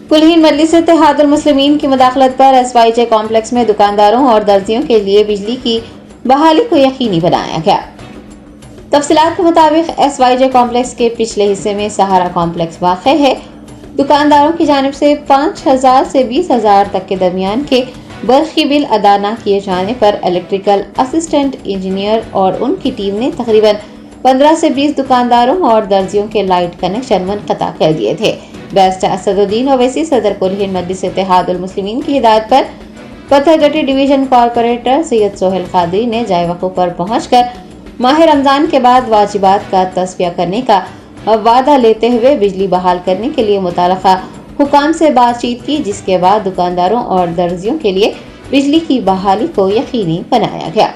कुलहीन मजलिस इत्तेहादुल मुस्लिमीन की मुदाखलत पर SYJ complex में दुकानदारों और दर्जियों के लिए बिजली की बहाली को यकीनी बनाया गया। तफसीलात के मुताबिक SYJ कॉम्प्लेक्स के पिछले हिस्से में सहारा कॉम्प्लेक्स वाक़ है। दुकानदारों की जानिब से 5,000 से 20,000 तक के दरमियान के बर्क़ी बिल अदा न किए जाने पर इलेक्ट्रिकल असिस्टेंट इंजीनियर और उनकी टीम ने तकरीबन 15 से 20 दुकानदारों और दर्जियों के लाइट कनेक्शन मुनक़ता कर दिए थे। बैरिस्टर असदुद्दीन ओवैसी सदर कुलहीन मजलिस इत्तेहादुल मुस्लिमीन की हिदायत पर पत्थरगट्टी डिवीजन कॉरपोरेटर सैयद सोहेल कादरी ने जाए वक़्फ़ पर पहुंचकर माह रमजान के बाद वाजिबात का तस्फिया करने का वादा लेते हुए बिजली बहाल करने के लिए मुताल्लिक़ा हुकाम से बातचीत की, जिसके बाद दुकानदारों और दर्जियों के लिए बिजली की बहाली को यकीनी बनाया गया।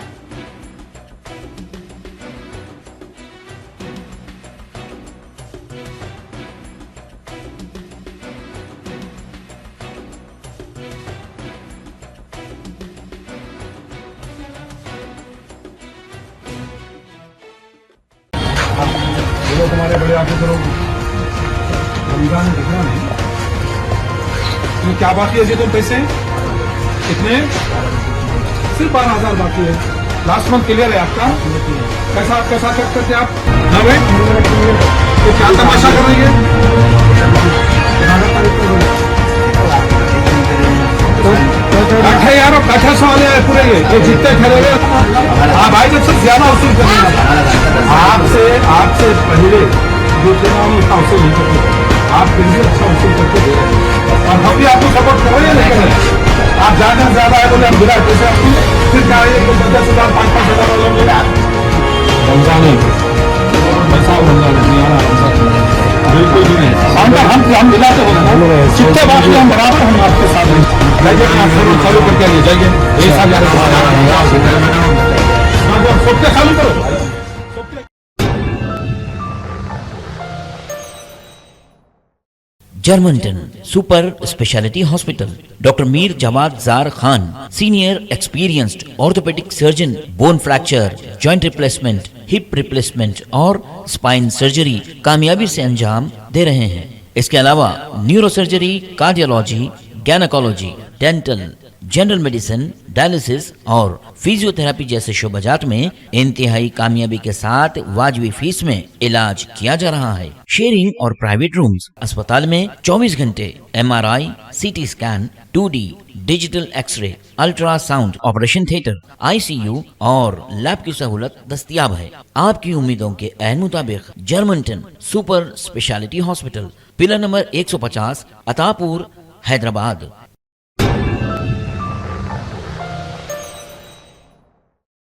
तुम्हारे बड़े ऑफिसर रमजान दिखना नहीं तो क्या बाकी है जी? तुम पैसे कितने? सिर्फ 12,000 बाकी है। लास्ट मंथ क्लियर है आपका? कैसा कैसा करते आप? हाँ भाई, तो क्या तमाशा कर रही है? बैठे यार, बैठे सवाल है पूरे ये जितने ठहरे हुए। हाँ भाई, जब से ज्यादा वसूल करेंगे आपसे पहले जो देना हम उतना वसूल नहीं करते। आप फिर भी अच्छा वसूल करके दे रहे हैं और हम भी आपको सपोर्ट कर रहे हैं। लेकिन आप ज्यादा है बोले हम बिना पैसे आपकी फिर क्या है? 10,000 5,000 वालों को रमजान है, पैसा रमजान नहीं आ रहा। रमजान बिल्कुल भी नहीं। हम मिलाते हो जितने बाकी हम बराबर हम आपके साथ जाइए। चालू करके आइए, जाइए सबके चालू करो। Germanten super speciality hospital, doctor Mir Jawad Zar Khan, senior experienced orthopaedic surgeon, bone fracture, joint replacement, hip replacement और स्पाइन सर्जरी कामयाबी से अंजाम दे रहे हैं। इसके अलावा neuro surgery, cardiology, gynaecology, dental, general medicine, dialysis और फिजियोथेरेपी जैसे शोबाजात में इंतहाई कामयाबी के साथ वाजबी फीस में इलाज किया जा रहा है। शेयरिंग और प्राइवेट रूम्स। अस्पताल में 24 घंटे MRI, CT scan, 2D digital X ray, ultrasound, operation theatre, ICU और लैब की सहूलत दस्तयाब है। आपकी उम्मीदों के ऐन मुताबिक Germanten super speciality hospital, pillar number 150, Attapur, Hyderabad.